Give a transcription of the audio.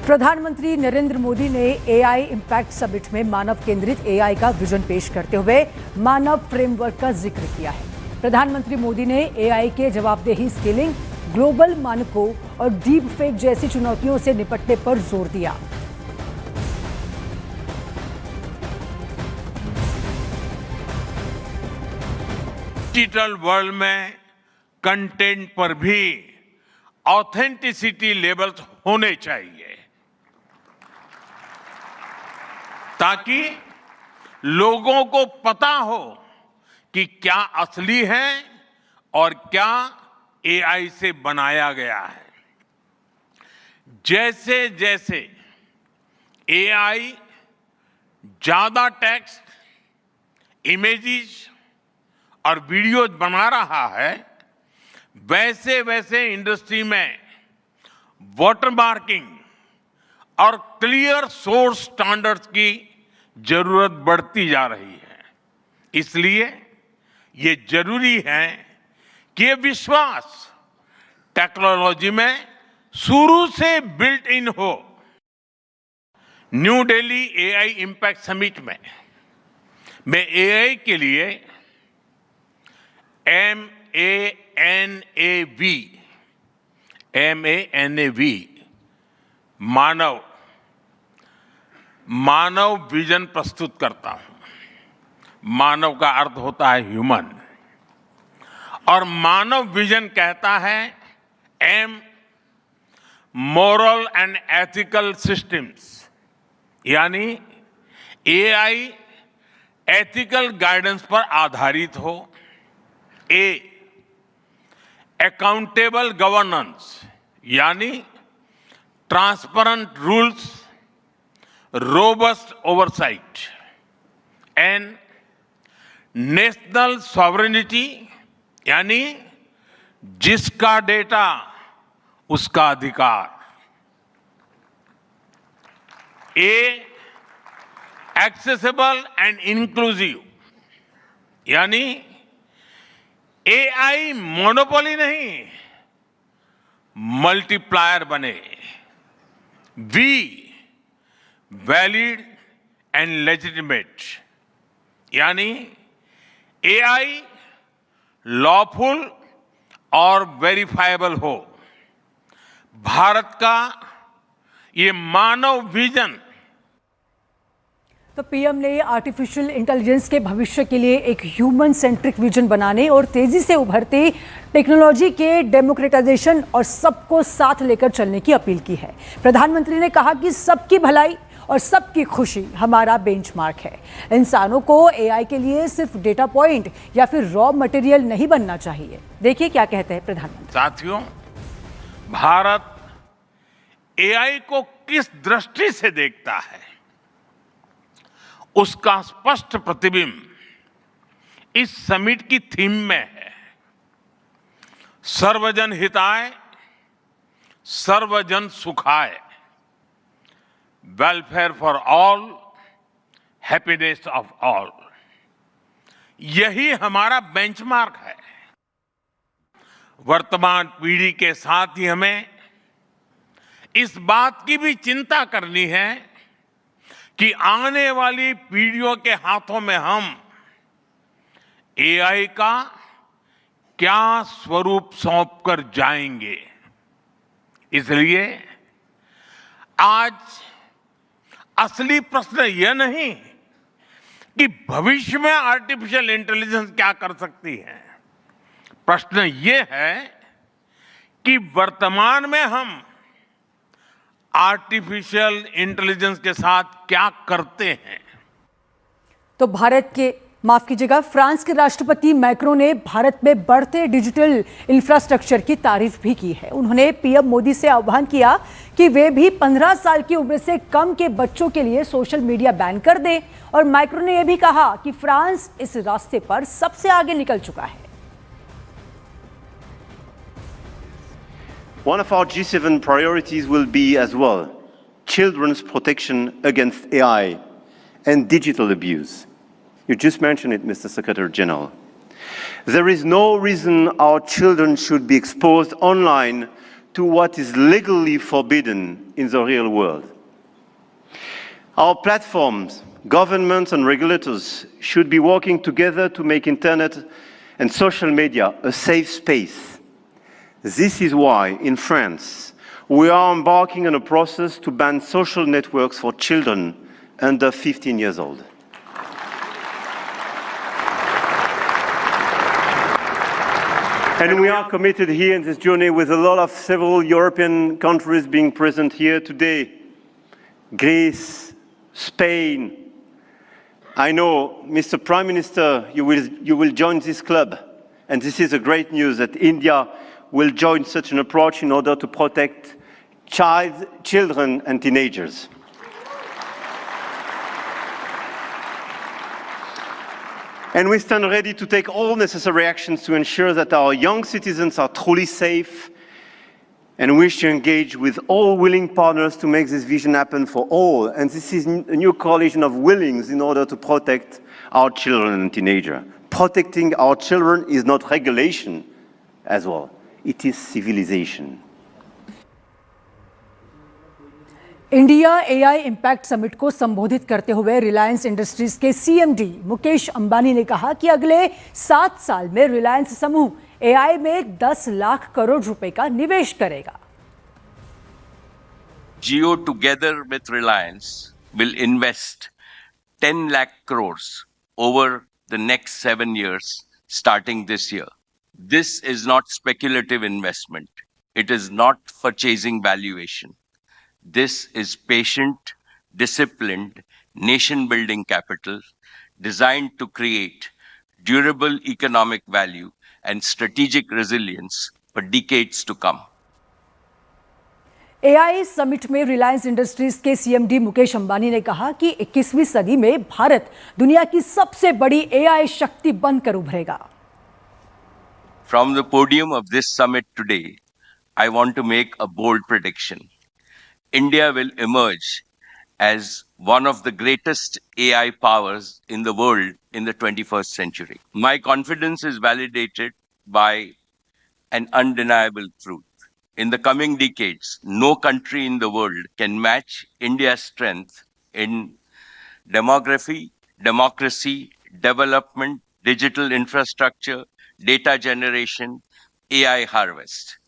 प्रधानमंत्री नरेंद्र मोदी ने AI impact summit में मानव केंद्रित एआई का विजन पेश करते हुए मानव फ्रेमवर्क का जिक्र किया है। प्रधानमंत्री मोदी ने एआई के जवाबदेही स्केलिंग, ग्लोबल मानकों और डीप फेक जैसी चुनौतियों से निपटने पर जोर दिया। डिजिटल वर्ल्ड में कंटेंट पर भी ऑथेंटिसिटी लेवल्स होने चाहिए ताकि लोगों को पता हो कि क्या असली है और क्या एआई से बनाया गया है। जैसे जैसे एआई ज्यादा टेक्स्ट, इमेजेस और वीडियोज बना रहा है, वैसे वैसे इंडस्ट्री में वाटरमार्किंग और क्लियर सोर्स स्टैंडर्ड्स की जरूरत बढ़ती जा रही है। इसलिए ये जरूरी है कि ये विश्वास टेक्नोलॉजी में शुरू से बिल्ट इन हो। New Delhi AI impact summit में मैं एआई के लिए MANAV मानव विजन प्रस्तुत करता हूं। मानव का अर्थ होता है ह्यूमन, और मानव विजन कहता है M moral and ethical systems, यानी एआई एथिकल गाइडेंस पर आधारित हो। A अकाउंटेबल गवर्नेंस, यानी transparent rules, robust oversight. And national sovereignty, यानी जिसका डेटा उसका अधिकार। A एक्सेसिबल एंड इंक्लूसिव, यानी एआई मोनोपोली नहीं, मल्टीप्लायर बने। V वैलिड एंड लेजिटिमेट, यानी एआई लॉफुल और वेरीफाइबल हो। भारत का ये मानव विजन। तो पीएम ने आर्टिफिशियल इंटेलिजेंस के भविष्य के लिए एक ह्यूमन सेंट्रिक विजन बनाने और तेजी से उभरती टेक्नोलॉजी के डेमोक्रेटाइजेशन और सबको साथ लेकर चलने की अपील की है। प्रधानमंत्री ने कहा कि सबकी भलाई और सबकी खुशी हमारा बेंचमार्क है। इंसानों को एआई के लिए सिर्फ डेटा पॉइंट या फिर रॉ मटेरियल नहीं बनना चाहिए। देखिए क्या कहते हैं प्रधानमंत्री। साथियों, भारत एआई को किस दृष्टि से देखता है, उसका स्पष्ट प्रतिबिंब इस समिट की थीम में है। सर्वजन हिताय, सर्वजन सुखाय, welfare for all, happiness of all. यही हमारा बेंचमार्क है। वर्तमान पीढ़ी के साथ ही हमें इस बात की भी चिंता करनी है कि आने वाली पीढ़ियों के हाथों में हम एआई का क्या स्वरूप सौंप कर जाएंगे। इसलिए आज असली प्रश्न यह नहीं कि भविष्य में आर्टिफिशियल इंटेलिजेंस क्या कर सकती है। प्रश्न यह है कि वर्तमान में हम आर्टिफिशियल इंटेलिजेंस के साथ क्या करते हैं। तो फ्रांस के राष्ट्रपति मैक्रों ने भारत में बढ़ते डिजिटल इंफ्रास्ट्रक्चर की तारीफ भी की है। उन्होंने पीएम मोदी से आह्वान किया कि वे भी 15 साल की उम्र से कम के बच्चों के लिए सोशल मीडिया बैन कर दें। और मैक्रों ने यह भी कहा कि फ्रांस इस रास्ते पर सबसे आगे निकल चुका है। One of our G7 priorities will be as well children's protection against AI and digital abuse. You just mentioned it, Mr. Secretary General. There is no reason our children should be exposed online to what is legally forbidden in the real world. Our platforms, governments and regulators should be working together to make internet and social media a safe space. This is why, in France, we are embarking on a process to ban social networks for children under 15 years old. And we are committed here in this journey with a lot of several European countries being present here today. Greece, Spain. I know, Mr. Prime Minister, you will join this club. And this is a great news that India will join such an approach in order to protect children and teenagers. And we stand ready to take all necessary actions to ensure that our young citizens are truly safe, and wish to engage with all willing partners to make this vision happen for all. And this is a new coalition of willings in order to protect our children and teenagers. Protecting our children is not regulation as well. It is civilization. India AI impact summit को संबोधित करते हुए Reliance industries के CMD Mukesh Ambani ने कहा कि अगले 7 साल में रिलायंस समूह एआई में 10 लाख करोड़ रुपए का निवेश करेगा। Jio together with Reliance will invest 10 lakh crores over the next 7 years starting this year. This is not speculative investment. It is not for chasing valuation. This is patient, disciplined, nation-building capital designed to create durable economic value and strategic resilience for decades to come. AI summit में Reliance industries के CMD Mukesh Ambani ने कहा कि 21वीं सदी में भारत दुनिया की सबसे बड़ी एआई शक्ति बनकर उभरेगा। From the podium of this summit today, I want to make a bold prediction. India will emerge as one of the greatest AI powers in the world in the 21st century. My confidence is validated by an undeniable truth. In the coming decades, no country in the world can match India's strength in demography, democracy, development, digital infrastructure, data generation, AI harvest.